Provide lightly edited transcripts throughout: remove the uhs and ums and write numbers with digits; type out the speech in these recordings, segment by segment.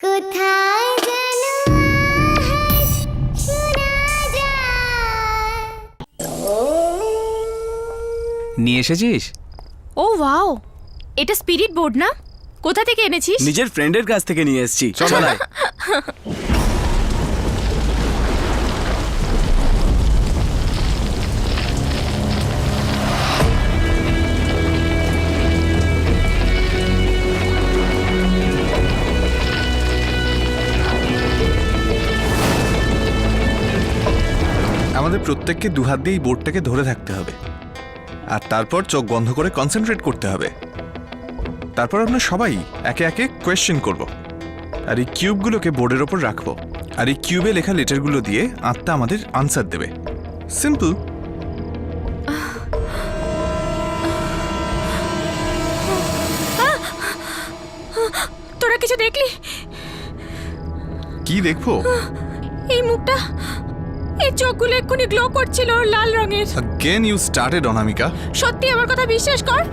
কোথায় যেন আজ শোনা যায়। নিয়ে এসেছিস? ও ওয়াও, এটা স্পিরিট বোর্ড না? কোথা থেকে এনেছিস? নিজের ফ্রেন্ডের কাছ থেকে নিয়ে এসেছি। চল আয়। আমাদের প্রত্যেককে দুহাত দিয়ে এই বোর্ডটাকে ধরে থাকতে হবে, আর তারপর চোখ বন্ধ করে কনসেন্ট্রেট করতে হবে। তারপর আমরা সবাই একে একে কোয়েশ্চেন করব, আর এই কিউবগুলোকে বোর্ডের ওপর রাখবো, আর এই কিউবে লেখা লেটারগুলো দিয়ে আত্মা আমাদের আনসার দেবে। সিম্পল। তোরা কিছু দেখলি? কি দেখবো? এই মুখটা, এই চোখগুলো এক্ষুনি গ্লো করছিল লাল রঙের। Again you started, অনামিকা। সত্যি আমার কথা বিশ্বাস কর।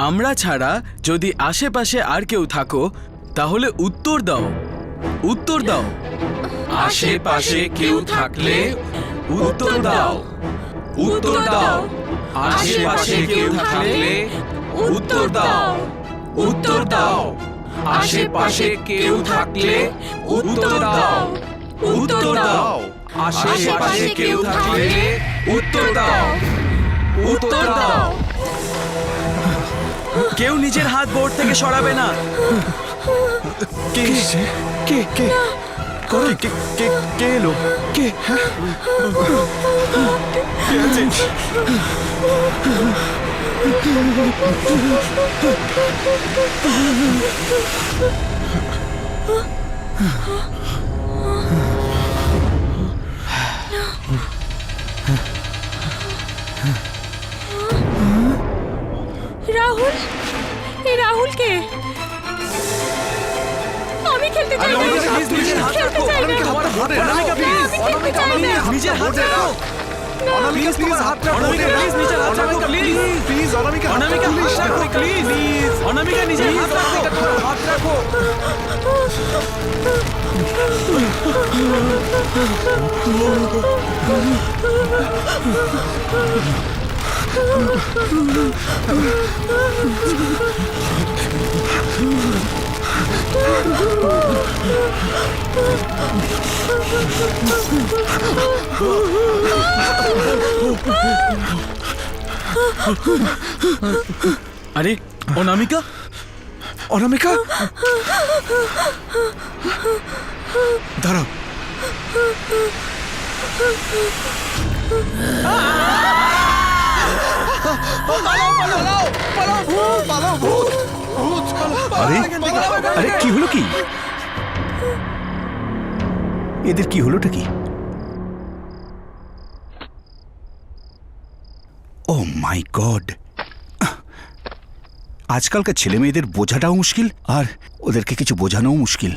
আমরা ছাড়া যদি আশেপাশে আর কেউ থাকো তাহলে উত্তর দাও, উত্তর দাও। আশেপাশে কেউ থাকলে উত্তর দাও, উত্তর দাও। আশেপাশে কেউ থাকলে উত্তর দাও, উত্তর দাও। আশেপাশে কেউ থাকলে উত্তর দাও, উত্তর দাও। আশেপাশে কেউ থাকলে উত্তর দাও, উত্তর দাও। কেউ নিজের হাত বোর্ড থেকে সরাবে না। কে কে কে কে কে কে কে এলো? কে? কে আছে? রাহুল, এই রাহুল কে? আমি খেলতে চাই না। খেলতে চাই না। অনামিকা প্লিজ, আমি খেলতে চাই না। নিজের হাত রাখো। অনামিকা প্লিজ হাত রাখো। অনামিকা প্লিজ নিজের হাত রাখো প্লিজ। প্লিজ অনামিকা, অনামিকা হাত রাখো প্লিজ। অনামিকা নিজের হাত রাখো, হাত রাখো। আরে অনামিকা, অনামিকা দাঁড়াও। আরে আরে কি হলো? কি এদের কি হলোটা কি? ও মাই গড, আজকালকার ছেলে মেয়েদের বোঝাটাও মুশকিল, আর ওদেরকে কিছু বোঝানোও মুশকিল।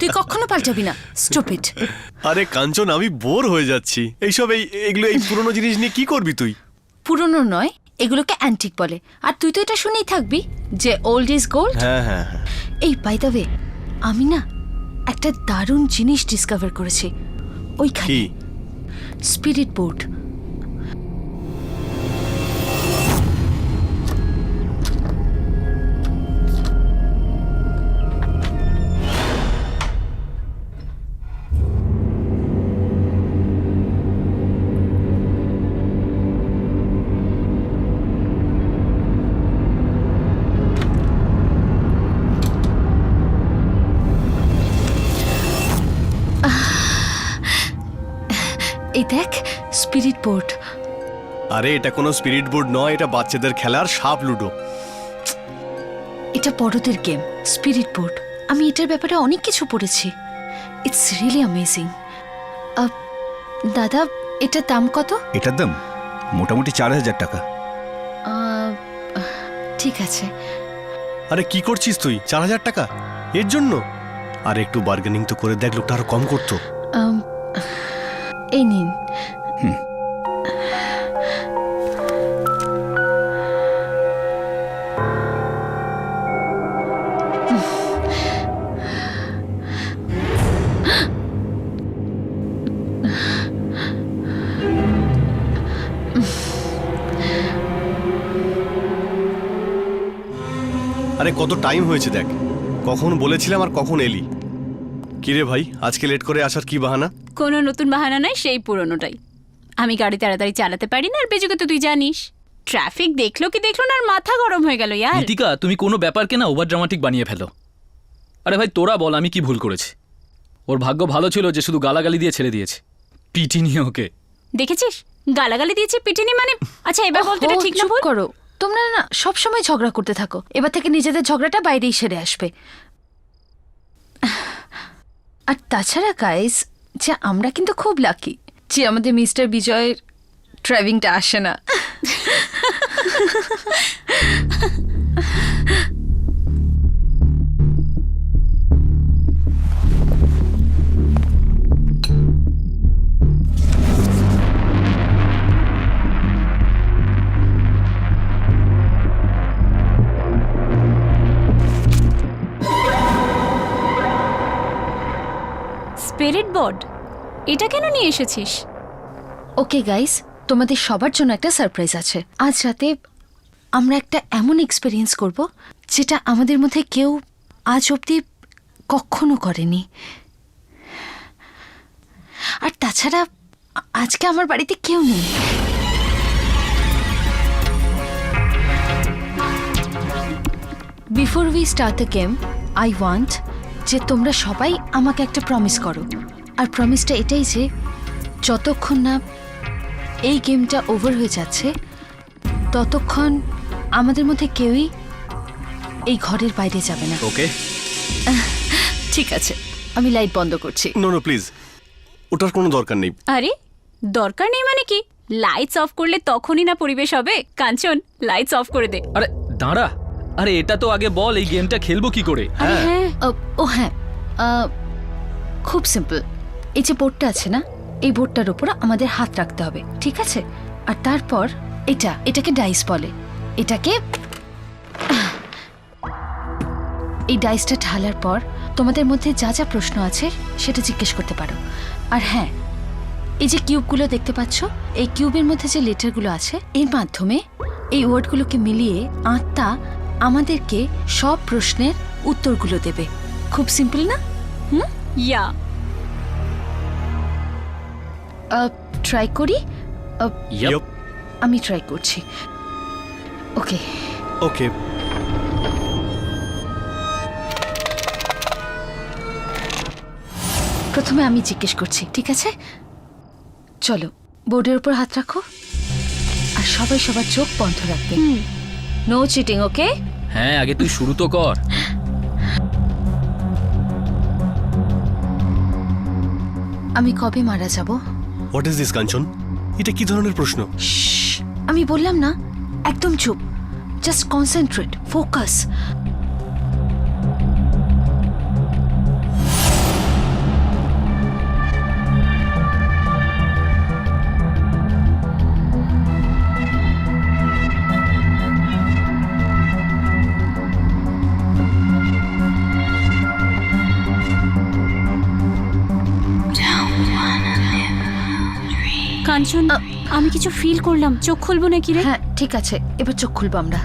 তুই কখনো পাল্টাবি না, স্টুপিড। আরে কাঞ্চন, আমি বোর হয়ে যাচ্ছি এইসব এগুলো এই পুরনো জিনিস নিয়ে কি করবি তুই? পুরনো নয়, এগুলোকে অ্যান্টিক বলে। আর তুই তো এটা শুনেই থাকবি যে ওল্ড ইজ গোল্ড। হ্যাঁ হ্যাঁ হ্যাঁ। এই বাই দ্য ওয়ে, আমি না একটা দারুণ জিনিস ডিসকভার করেছি ওইখানে, কি? Spirit board. এই দেখ, স্পিরিট বোর্ড। আরে এটা কোনো স্পিরিট বোর্ড নয়, এটা বাচ্চাদের খেলার সাপ লুডো। এটা বড়দের গেম, স্পিরিট বোর্ড। আমি এটার ব্যাপারে অনেক কিছু পড়েছি। It's really amazing. দাদা, এটার দাম কত? এটার দাম মোটামুটি 4,000 টাকা। ঠিক আছে। আরে কি করছিস তুই? 4,000 টাকা এর জন্য? আরে একটু বার্গেনিং তো করে দেখ, লোকটা আরো কম করতো। এই নিন। আরে কত টাইম হয়েছে দেখ, কখন বলেছিলাম আর কখন এলি। কিরে ভাই, আজকে লেট করে আসার কি বাহানা? কোনো নতুন বাহানা নয়, সেই পুরনোটাই। আমি গাড়ি তাড়াতাড়ি চালাতে পারি না, আর বেজুকে তো তুই জানিস। ট্রাফিক দেখলো কি দেখলো না, আর মাথা গরম হয়ে গেল ইয়ার। নীতিকা, তুমি কোনো ব্যাপারকে না ওভার ড্রামাটিক বানিয়ে ফেলো। আরে ভাই, তোরা বল আমি কি ভুল করেছি? ওর ভাগ্য ভালো ছিল যে শুধু গালাগালি দিয়ে ছেড়ে দিয়েছে, পিটি নিয়ে ওকে। দেখেছিস, গালাগালি দিয়েছে, পিটিনি মানে। আচ্ছা এবার বলতো এটা ঠিক না চুপ ভুল? করো। তোমরা না সব সময় ঝগড়া করতে থাকো। এবার থেকে নিজেদের ঝগড়াটা বাইরেই সেরে আসবে। আর তাছাড়া গাইস, যে আমরা কিন্তু খুব লাকি যে আমাদের মিস্টার বিজয়ের ড্রাইভিংটা আসে না। স্পিরিট বোর্ড, এটা কেন নিয়ে এসেছিস? ওকে গাইস, তোমাদের সবার জন্য একটা সারপ্রাইজ আছে। আজ রাতে আমরা একটা এমন এক্সপেরিয়েন্স করব যেটা আমাদের মধ্যে কেউ আজ অবধি কখনো করেনি। আর তাছাড়া আজকে আমার বাড়িতে কেউ নেই। Before we start the game, I want যে তোমরা সবাই আমাকে একটা প্রমিস করো। আর প্রমিসটা এটাই যে যতক্ষণ না এই গেমটা ওভার হয়ে যাচ্ছে ততক্ষণ আমাদের মধ্যে কেউই এই ঘরের বাইরে যাবে না। ওকে, ঠিক আছে, আমি লাইট বন্ধ করছি। নো নো প্লিজ, ওটার কোনো দরকার নেই। আরে দরকার নেই মানে কি? লাইটস অফ করলে তখনই না পরিবেশ হবে। কাঞ্চন, লাইটস অফ করে দে। আরে দাঁড়া, আরে এটা তো আগে বল এই গেমটা খেলবো কি করে? আরে হ্যাঁ, ও হ্যাঁ, খুব সিম্পল। এই যে বোর্ডটা আছে না, এই বোর্ডটার উপর আমাদের হাত রাখতে হবে, ঠিক আছে? আর তারপর এটাকে ডাইস বলে। এটাকে এই ডাইসটা ঢালার পর তোমাদের মধ্যে যা যা প্রশ্ন আছে সেটা জিজ্ঞেস করতে পারো। আর হ্যাঁ, এই যে কিউবগুলো দেখতে পাচ্ছ, এই কিউবের মধ্যে যে লেটারগুলো আছে এর মাধ্যমে এই ওয়ার্ডগুলোকে মিলিয়ে আত্মা আমাদেরকে সব প্রশ্নের উত্তরগুলো দেবে। খুব সিম্পল না? ইয়া। ট্রাই করি। Yup. আমি ট্রাই করছি। ওকে, ওকে। প্রথমে আমি জিজ্ঞেস করছি, ঠিক আছে? চলো, বোর্ডের উপর হাত রাখো আর সবাই সবার চোখ বন্ধ রাখবে। নো চিটিং, ওকে? হ্যাঁ, আগে তুই শুরু তো কর। আমি কবে মারা যাব? হোয়াট ইজ দিস কাঞ্চন? এটা কি ধরনের প্রশ্ন? আমি বললাম না, একদম চুপ। Just concentrate, focus. কাঞ্চন, আমি কিছু ফিল করলাম। চোখ খুলবো নাকি রে? হ্যাঁ ঠিক আছে, এবার চোখ খুলবো আমরা।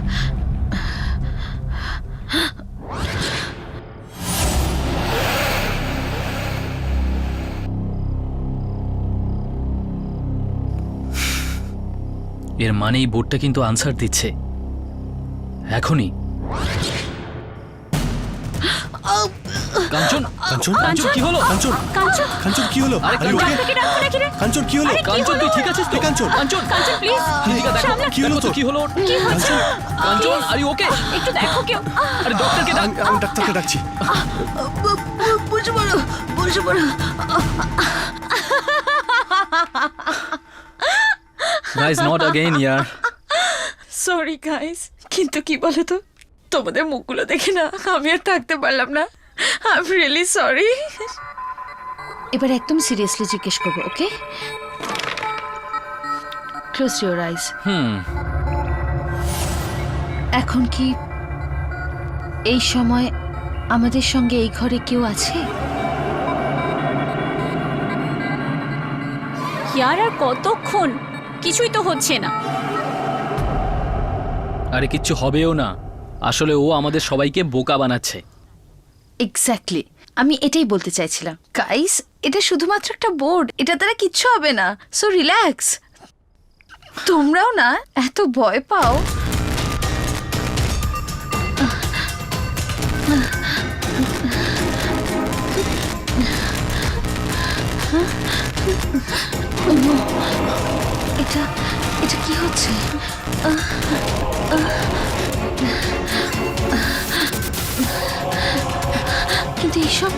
এর মানে এই বোর্ডটা কিন্তু আনসার দিচ্ছে এখনই। কাঞ্চন, কাঞ্চন কাঞ্চন কি হলো? কাঞ্চন কাঞ্চন, কাঞ্চন কি হলো? আরে Are you okay? ডাক্তারকে ডাকবো নাকি রে? কাঞ্চন কি হলো? কাঞ্চন তুই ঠিক আছিস তো? এই কাঞ্চন। কাঞ্চন, কাঞ্চন প্লিজ, দিদিকা দেখো সামলা। কি হলো তো? কি হলো ওর? কাঞ্চন কাঞ্চন আর ইউ ওকে? একটু দেখো কেউ। আরে ডক্টরকে ডাক। আমি ডাক্তারকে ডাকছি। বসে পড়ো। Guys not again year. Sorry guys, কিন্তু কি বলো তো, তোমাদের মুখগুলো দেখে না আমি আর থাকতে পারলাম না। I am really sorry. এবার একদম সিরিয়াসলি জিজ্ঞেস করবো, ওকে? Close your eyes. এখন কি এই সময় আমাদের সঙ্গে এই ঘরে কেউ আছে? ইয়ার আর কতক্ষণ? কিছুই তো হচ্ছে না। আরে কিচ্ছু হবেও না, আসলে ও আমাদের সবাইকে বোকা বানাচ্ছে। এক্স্যাক্টলি, আমি এটাই বলতে চাইছিলাম। গাইস, এটা শুধুমাত্র একটা বোর্ড, এটা দ্বারা কিচ্ছু হবে না। So relax. তোমরাও না এত ভয় পাও। এটা এটা কি হচ্ছে? কিন্তু এইসব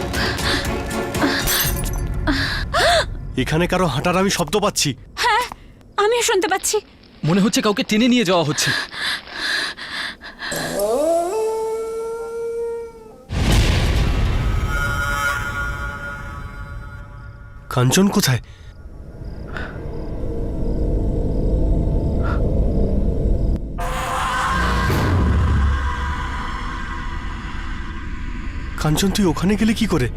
এখানে কারো হাঁটার আমি শব্দ পাচ্ছি। আমিও শুনতে পাচ্ছি। মনে হচ্ছে কাউকে টেনে নিয়ে যাওয়া হচ্ছে। কাঞ্চন কোথায়? কাঞ্চন তুই ওখানে গেলে কি করে?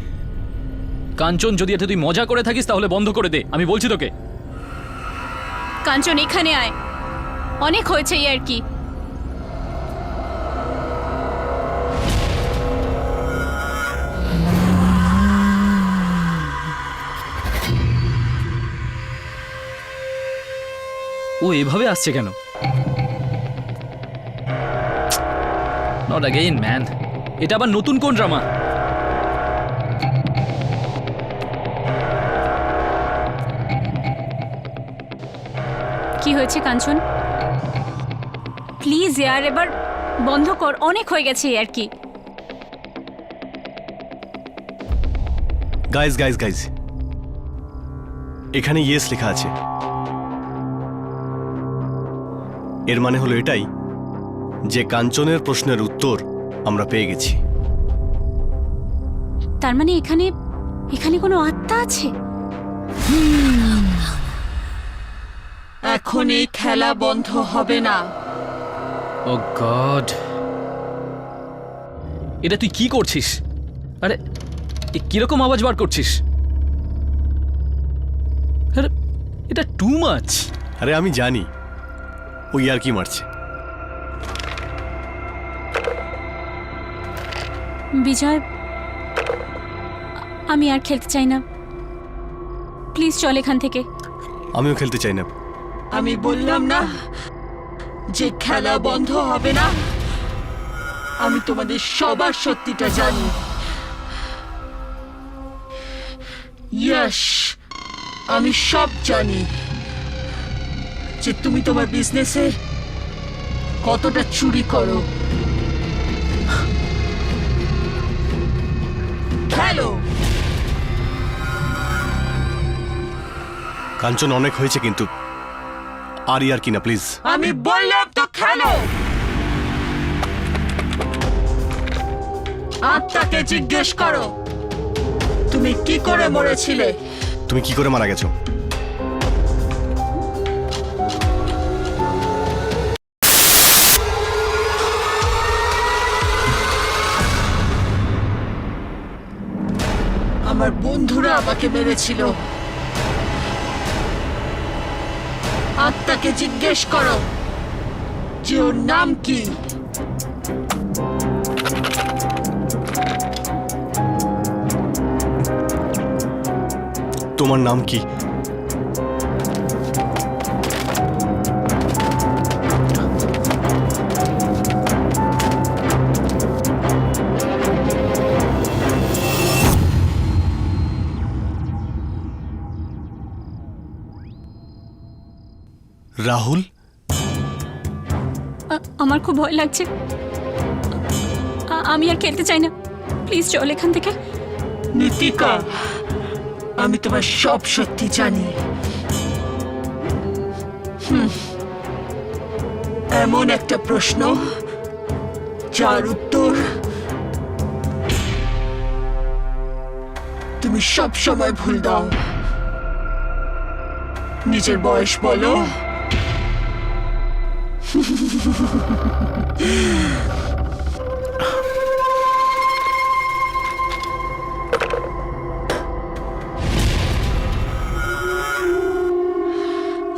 কাঞ্চন, যদি এতে তুই মজা করে থাকিস তাহলে বন্ধ করে দে, আমি বলছি তোকে। কাঞ্চন এখানে আয়, অনেক হয়েছে আর কি। ও এভাবে আসছে কেন? নট अगेन ম্যান, এটা আবার নতুন কোন ড্রামা? কি হয়েছে কাঞ্চন? প্লিজ ইয়ার, এবার বন্ধ কর, অনেক হয়ে গেছে আর কি। গাইজ গাইজ গাইজ, এখানে ইয়েস লেখা আছে। এর মানে হলো এটাই যে কাঞ্চনের প্রশ্নের উত্তর আমরা পেয়ে গেছি। তার মানে এখানে এখানে কোনো আত্মা আছে? এখন এই খেলা বন্ধ হবে না। ও গড, এটা তুই কি করছিস? আরে এ কিরকম আওয়াজ বার করছিস? আরে এটা টু মাচ। আরে আমি জানি ওই আর কি মারছে। বিজয়, আমি আর খেলতে চাই না, প্লিজ চল এখান থেকে। আমিও খেলতে চাই না। আমি বললাম না যে খেলা বন্ধ হবে না। আমি তোমাদের সবার সত্যিটা জানি। ইয়েস, আমি সব জানি যে তুমি তোমার বিজনেসে কতটা চুরি করো। খেলো। কাঞ্চন অনেক হয়েছে, কিন্তু আর কি না প্লিজ। আমি বললাম তো খেলো। আত্মাকে জিজ্ঞেস করো তুমি কি করে মরেছিলে। তুমি কি করে মারা গেছো? আমার বন্ধুরা আমাকে মেরেছিল। আত্মাকে জিজ্ঞেস করো যে ওর নাম কি। তোমার নাম কি? রাহুল? আমার খুব ভয় লাগছে। আমি আর খেলতে চাই না, প্লিজ চল এখান থেকে। নীতিকা, আমি তোমার সব সত্যি জানি। এমন একটা প্রশ্ন যার উত্তর তুমি সব সময় ভুল দাও। নিজের বয়স বলো।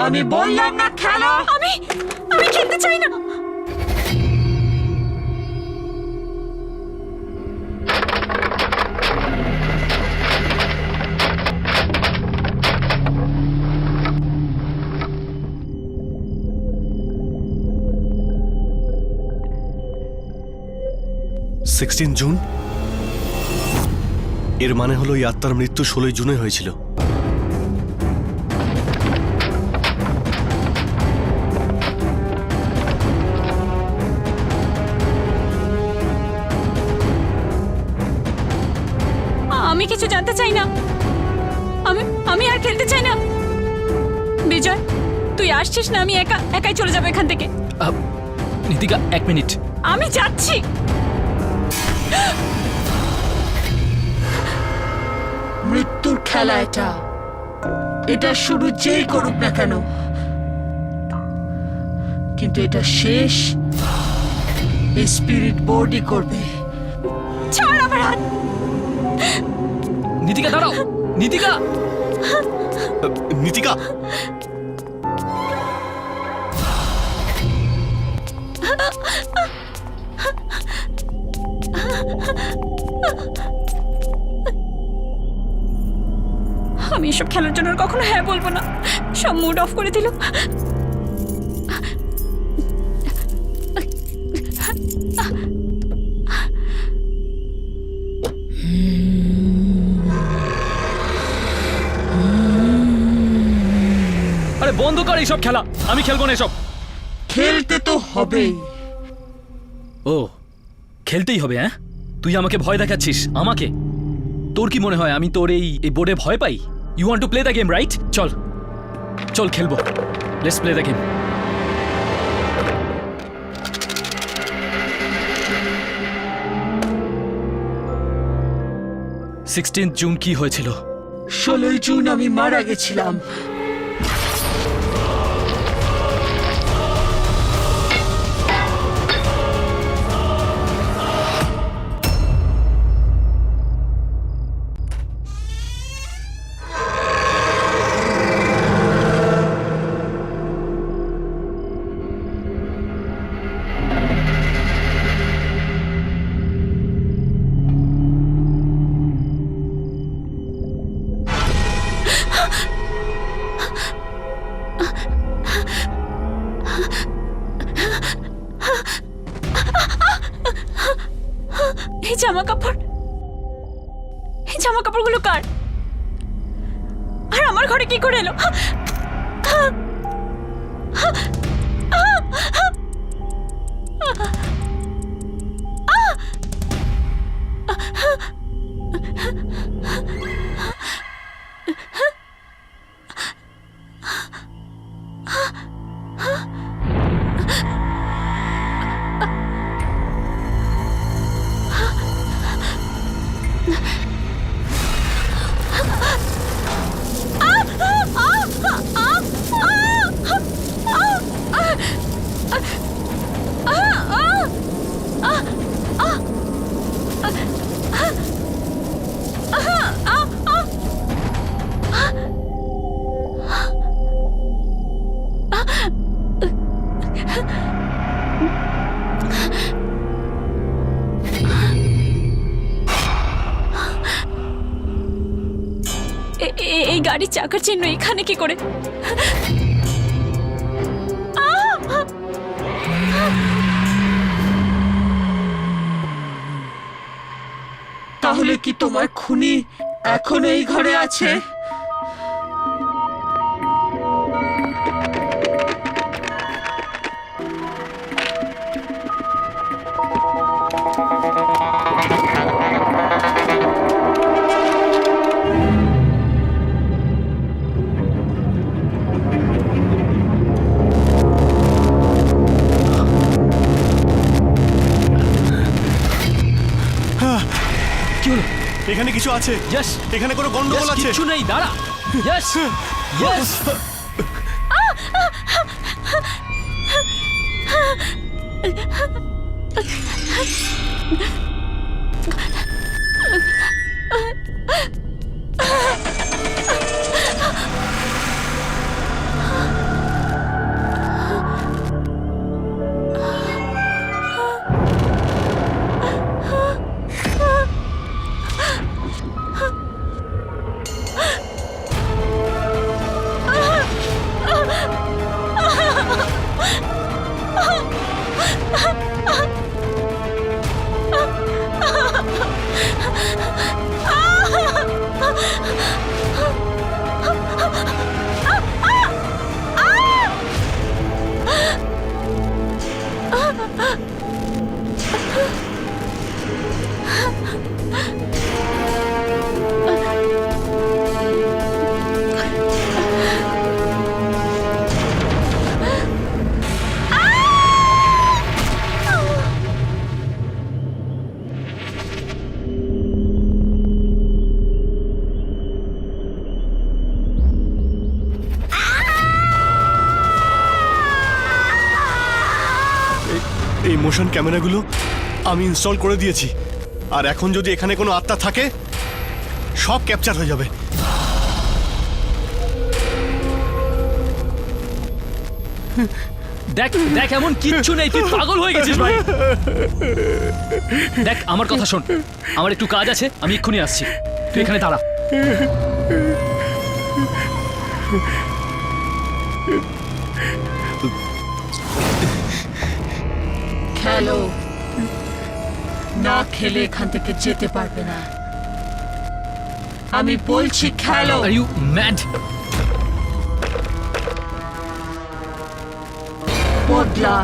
আমি বললাম না খেলো। আমি খেলতে চাই না। জুন? এর মানে হলো এই আত্মার মৃত্যু 16 জুনে হয়েছিল। আমি কিছু জানতে চাই না। আমি আর খেলতে চাই না। বিজয়, তুই আসছিস না? আমি একাই চলে যাবো এখান থেকে। নীতিকা, 1 মিনিট। আমি যাচ্ছি। মৃত্যুর খেলা এটা শুরু যেই করুক না কেন, কিন্তু এটা শেষ এই স্পিরিট বোর্ডই করবে। ছাড় আমার হাত। নীতিকা দাঁড়াও। নীতিকা! নীতিকা! আমি এসব খেলার জন্য কখনো হ্যাঁ বলবো না। সব মুড অফ করে দিল। আরে বন্ধ কর এইসব খেলা, আমি খেলবো না এসব। খেলতে তো হবেই। ও, খেলতেই হবে? হ্যাঁ, তুই আমাকে ভয় দেখাচ্ছিস? আমাকে? তোর কি মনে হয় আমি তোর এই বোর্ডে ভয় পাই? You want to play the game, right? চল চল খেলবো। Let's play the game. জুন কি হয়েছিল? 16 জুন আমি মারা গেছিলাম। এই জামা কাপড়গুলো কার? আর আমার ঘরে কি করে এলো? এই গাড়ির চাকার চিহ্ন এখানে কি করে? তাহলে কি তোমার খুনি এখনো এই ঘরে আছে? কি হলো? এখানে কিছু আছে। ইয়েস, এখানে কোনো গন্ডগোল আছে। কিছু নেই, দাঁড়া। Yes yes. এই মোশন ক্যামেরাগুলো আমি ইনস্টল করে দিয়েছি, আর এখন যদি এখানে কোনো আত্মা থাকে সব ক্যাপচার হয়ে যাবে। দেখ দেখ, এমন কিচ্ছু নেই, তুই পাগল হয়ে গেছিস ভাই। দেখ আমার কথা শোন, আমার একটু কাজ আছে, আমি এক্ষুনি আসছি, তুই এখানে দাঁড়া। খেলো, না খেলে এখান থেকে যেতে পারবে না। আমি বলছি খেলো। Are you mad? বদলা।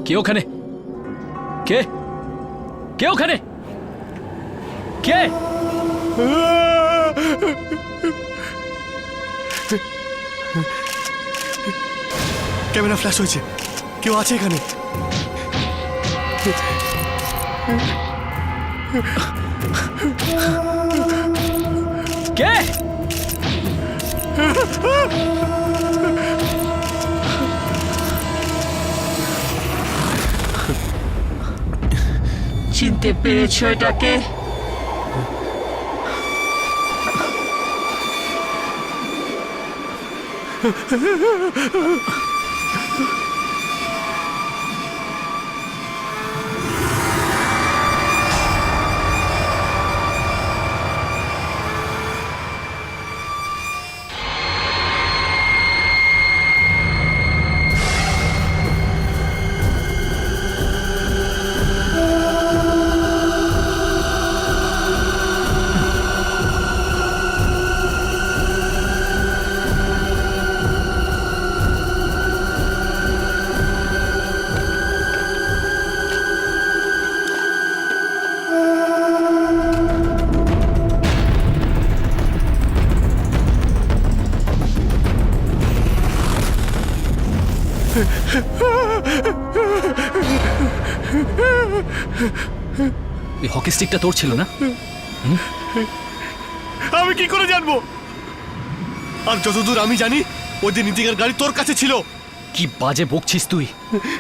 কে ওখানে? কে কে ওখানে? কে? ক্যামেরা ফ্ল্যাশ হয়েছে, কেউ আছে এখানে? কে? চিনতে পেরেছো এটাকে? এই হকি স্টিকটা তোর ছিল না? আমি কি করে জানবো? আর যতদূর আমি জানি ওই যে নীতিকার গাড়ি তোর কাছে ছিল। কি বাজে বকছিস তুই?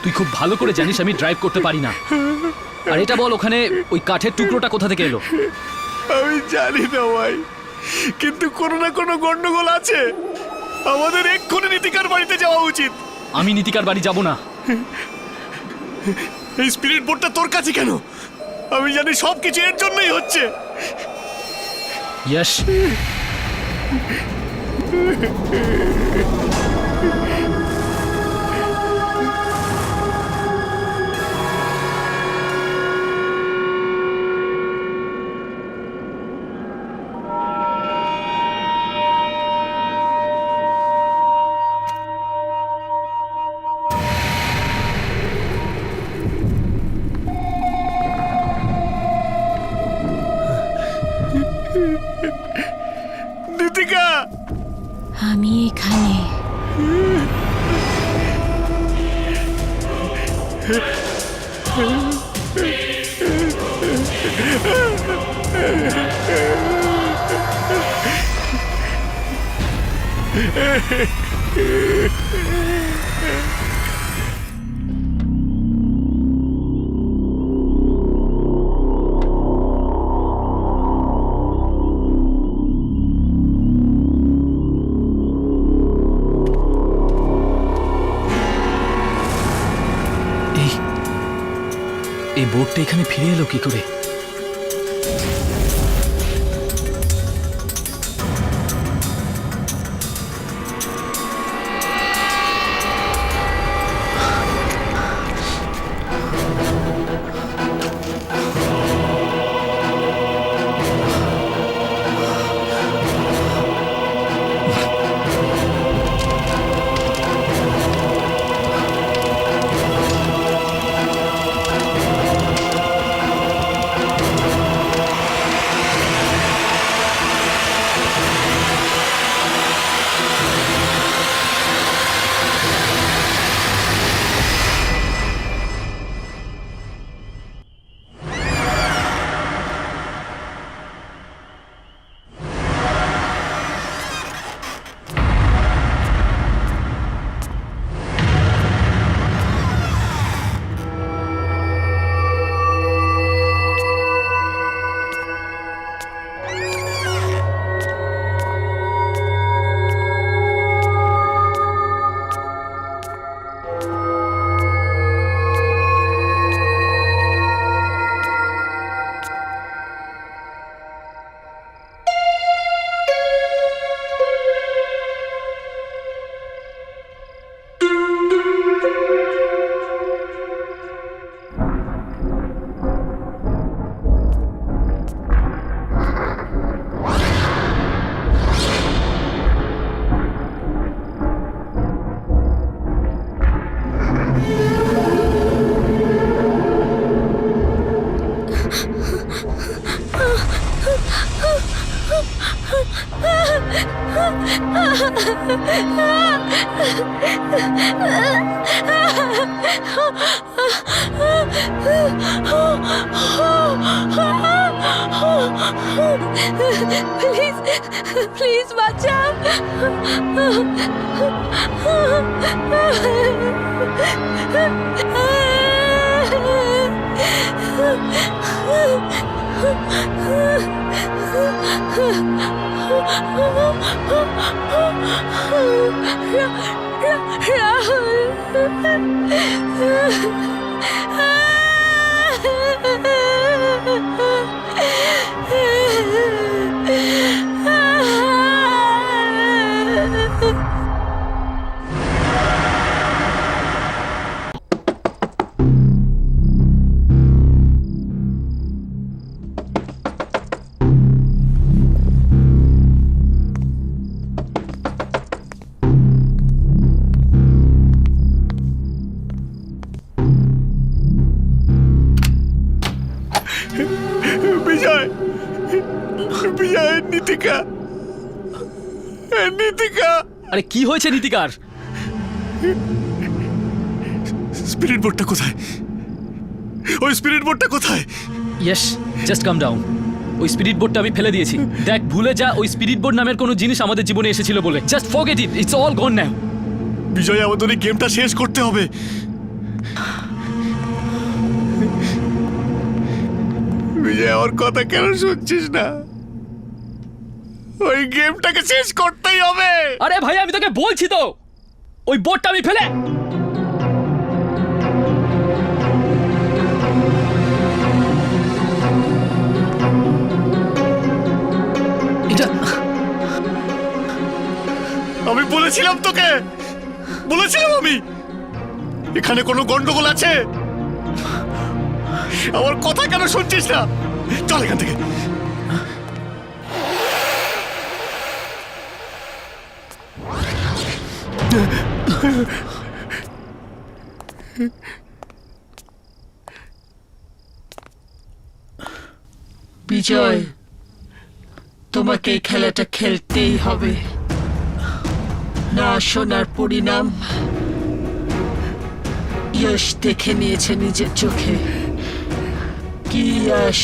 তুই খুব ভালো করে জানিস আমি ড্রাইভ করতে পারি না। আর এটা বল, ওখানে ওই কাঠের টুকরোটা কোথা থেকে এলো? আমি জানি না ভাই, কিন্তু কোনো না কোনো গন্ডগোল আছে। আমাদের এক্ষুনি নীতিকার বাড়িতে যাওয়া উচিত। আমি নীতিকার বাড়ি যাব না। এই স্পিরিট বোর্ডটা তোর কাছে কেন? আমি জানি সব কিছু এর জন্যই হচ্ছে। ইয়েস, নীতিকা, আমি এখানে। এই বোর্ডটা এখানে ফিরে এলো কি করে? প্লিজ প্লিজ বাঁচাও। বিজয়, বিজয়, নীতিকা, নীতিকা। আরে কি হয়েছে নীতিকার? স্পিরিট বোর্ডটা কোথায়? ওই স্পিরিট বোর্ডটা কোথায়? Yes, just calm down. ওই স্পিরিট বোর্ডটা আমি ফেলে দিয়েছি। দেখ, ভুলে যা ওই স্পিরিট বোর্ড নামের কোনো জিনিস আমাদের জীবনে এসেছিল বলে। Just forget it, it's all gone now. Bijoy, আমাদের এই গেমটা শেষ করতে হবে। বিজয়, আমার কথা কেন শুনছিস না? ওই গেমটাকে শেষ করতেই হবে। আরে ভাই, আমি তোকে বলছি তো, ওই বোর্ডটা আমি ফেলে এটা আমি বলেছিলাম তোকে, বলেছিলাম আমি, এখানে কোনো গন্ডগোল আছে। আমার কথা কেন শুনছিস না? চল এখান থেকে। বিজয়, তোমাকে এই খেলাটা খেলতেই হবে। না শোনার পরিণাম যশ দেখে নিয়েছে নিজের চোখে। কি যশ?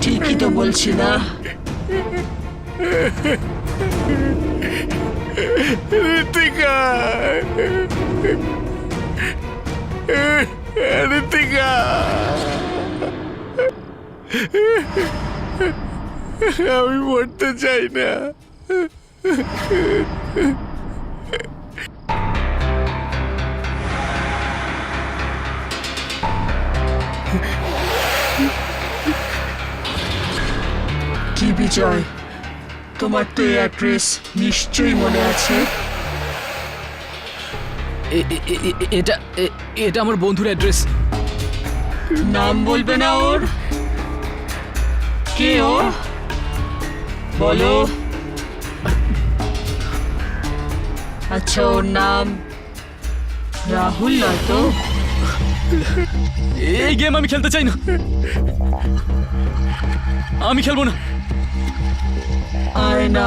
ঠিকই তো বলছি না? ঋতিকা, ঋতিকা, আমি মরতে চাই না। কি বিজয়, তোমার তো এই অ্যাড্রেস নিশ্চয়ই মনে আছে। এটা আমার বন্ধুর অ্যাড্রেস। নাম বলবে না ওর? কে ও? বলো। আচ্ছা, ওর নাম রাহুল নয় তো? এই গেম আমি খেলতে চাই না, আমি খেলবো না। আয় না।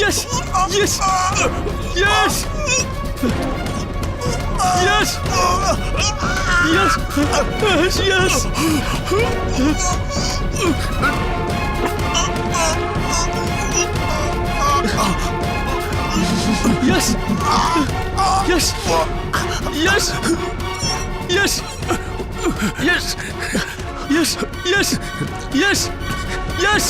Yes! Yes! Yes! Yes! Yes! Yes! Yes! Yes! Yes! Yes! Yes! Yes! Yes! Yes! Yes!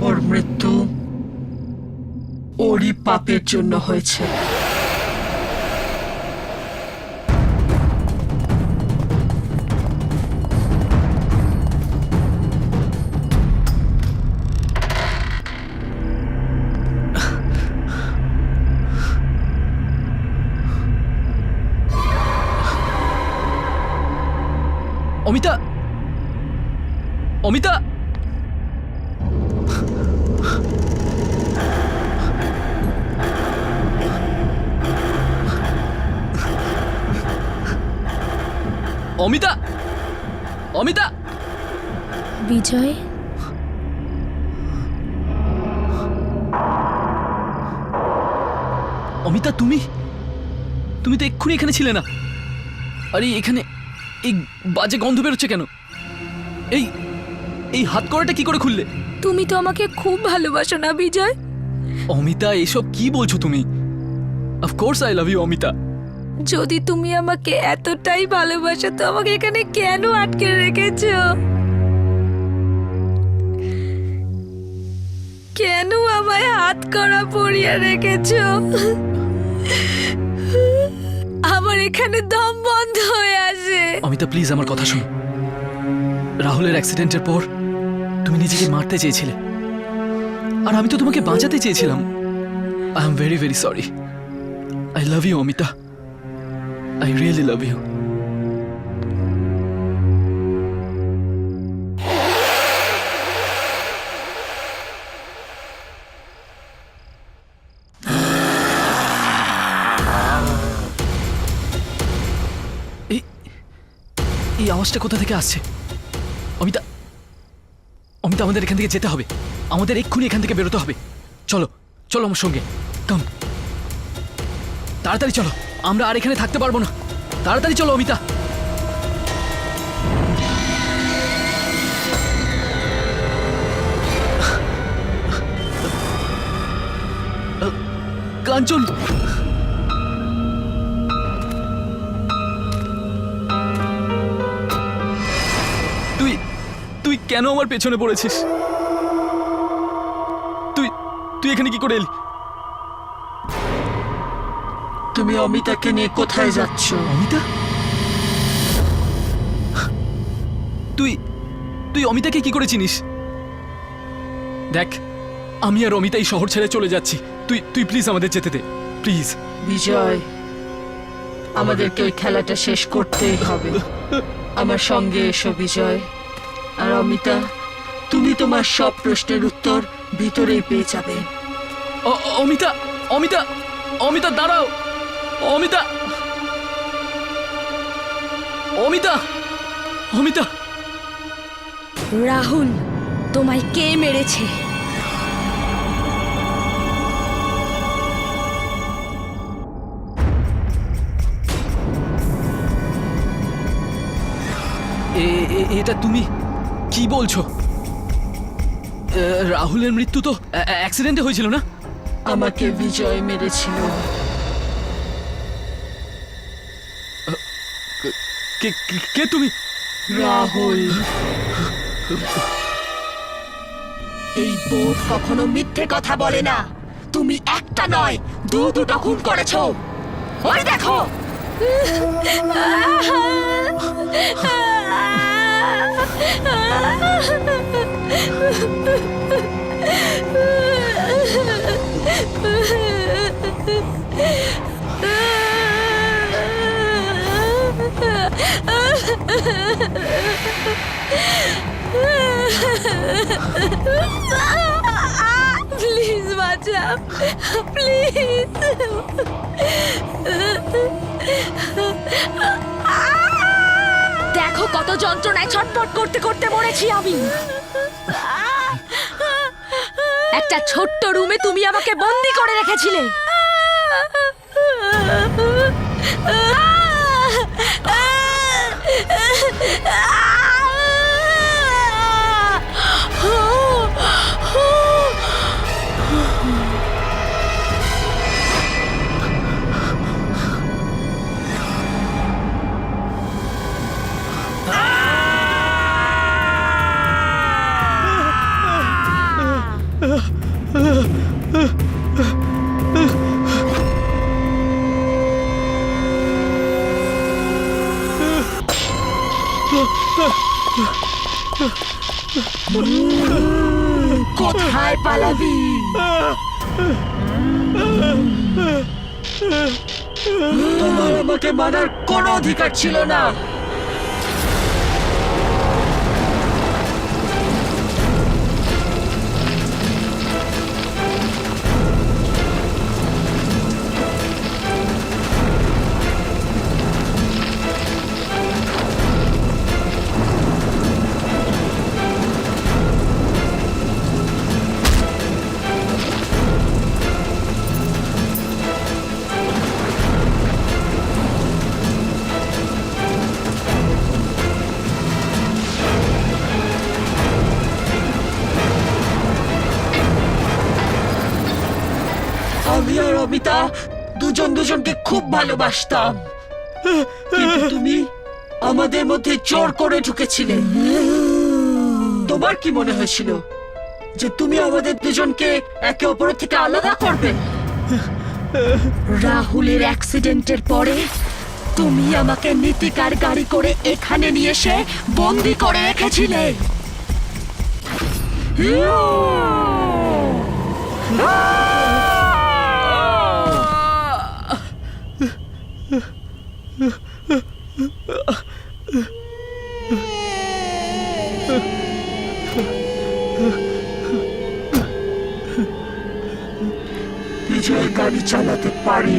ওর মৃত্যু ওরই পাপের জন্য হয়েছে। অমিতা, অমিতা, অমিতা, অমিতা, বিজয়, অমিতা, তুমি তুমি তো এক্ষুনি এখানে ছিলে না। আরে এখানে এই বাজে গন্ধ বেরোচ্ছে কেন? এই এই হাত করাটা কি করে খুললে? তুমি তো আমাকে খুব ভালোবাসো না বিজয়? অমিতা, এসব কি বলছো তুমি? Of course I love you Amita. যদি তুমি আমাকে এতটাই ভালোবাসো তো আমাকে এখানে কেন আটকে রেখেছো? কেন আমায় হাত করা পরিয়ে রেখেছো? আমার এখানে দম বন্ধ হয়ে আসে। অমিতা, প্লিজ আমার কথা শোনো। রাহুলের অ্যাক্সিডেন্টের পর তুমি নিজেকে মারতে চেয়েছিলে, আর আমি তো তোমাকে বাঁচাতে চেয়েছিলাম। I am very very sorry. I love you Amita, I really love you. এই আওয়াজটা কোথা থেকে আসছে? অমিতা, অমিতা, আমাদের এখান থেকে যেতে হবে। আমাদের এক্ষুনি এখান থেকে বেরোতে হবে। চলো, চলো আমার সঙ্গে, কাম। তাড়াতাড়ি চলো, আমরা আর এখানে থাকতে পারবো না। তাড়াতাড়ি চলো অমিতা। কাঞ্চন, তুই তুই কেন আমার পেছনে পড়েছিস? তুই তুই এখানে কি করে এলি? তুমি অমিতাকে নিয়ে কোথায় যাচ্ছ? অমিতা? তুই তুই অমিতাকে কি করে চিনিস? দেখ, আমি আর অমিতা এই শহর ছেড়ে চলে যাচ্ছি। তুই তুই প্লিজ আমাদের যেতে দে, প্লিজ। বিজয়, আমাদেরকে ওই খেলাটা শেষ করতেই হবে। আমার সঙ্গে এসো বিজয়। আর অমিতা, তুমি তোমার সব প্রশ্নের উত্তর ভিতরেই পেয়ে যাবে। অমিতা, অমিতা, অমিতা দাঁড়াও। অমিতা, অমিতা, অমিতা। রাহুল, তোমায় কে মেরেছে? এটা তুমি কি বলছো? রাহুলের মৃত্যু তো অ্যাক্সিডেন্টে হয়েছিল না? আমাকে বিজয় মেরেছিল। কে তুমি? রাহুল। এই বোর্ড কখনো মিথ্যে কথা বলে না। তুমি একটা নয়, দুটো খুন করেছো। ওই দেখো। প্লিজ বাঁচাও, প্লিজ। দেখো কত যন্ত্রণায় ছটফট করতে করতে মরেছি আমি। একটা ছোট্ট রুমে তুমি আমাকে বন্দি করে রেখেছিলে। কোথায় পালাবি? তোমার আমাকে মারার কোনো অধিকার ছিল না। আমি আর অমিতা দুজন দুজনকে খুব ভালোবাসতাম, কিন্তু তুমি আমাদের মধ্যে জোর করে ঢুকেছিলে। তোমার কি মনে হয়েছিল যে তুমি আমাদের দুজনকে একে অপরের থেকে আলাদা করবে? রাহুলের অ্যাক্সিডেন্টের পরে তুমি আমাকে নীতিকার গাড়ি করে এখানে নিয়ে এসে বন্দি করে রেখেছিলে। বিজয় গাড়ি চালাতে পারে।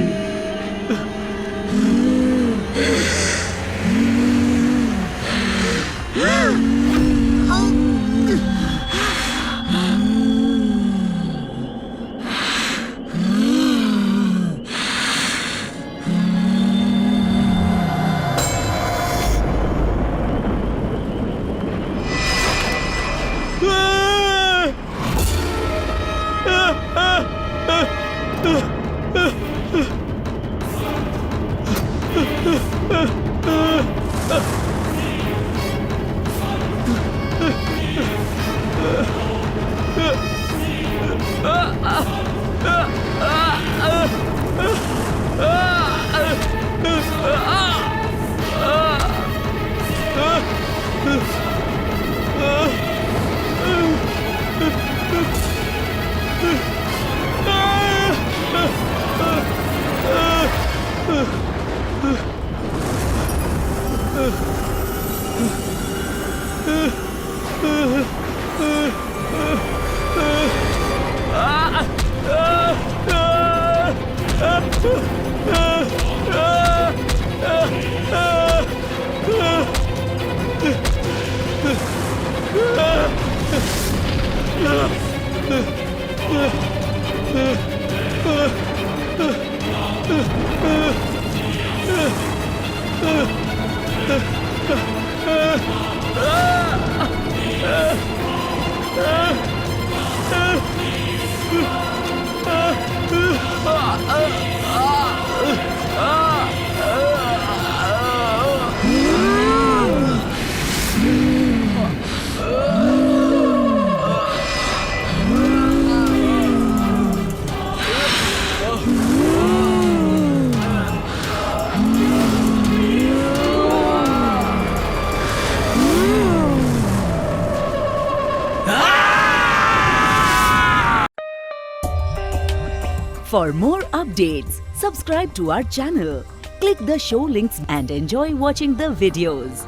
For more updates, subscribe to our channel, click the show links and enjoy watching the videos.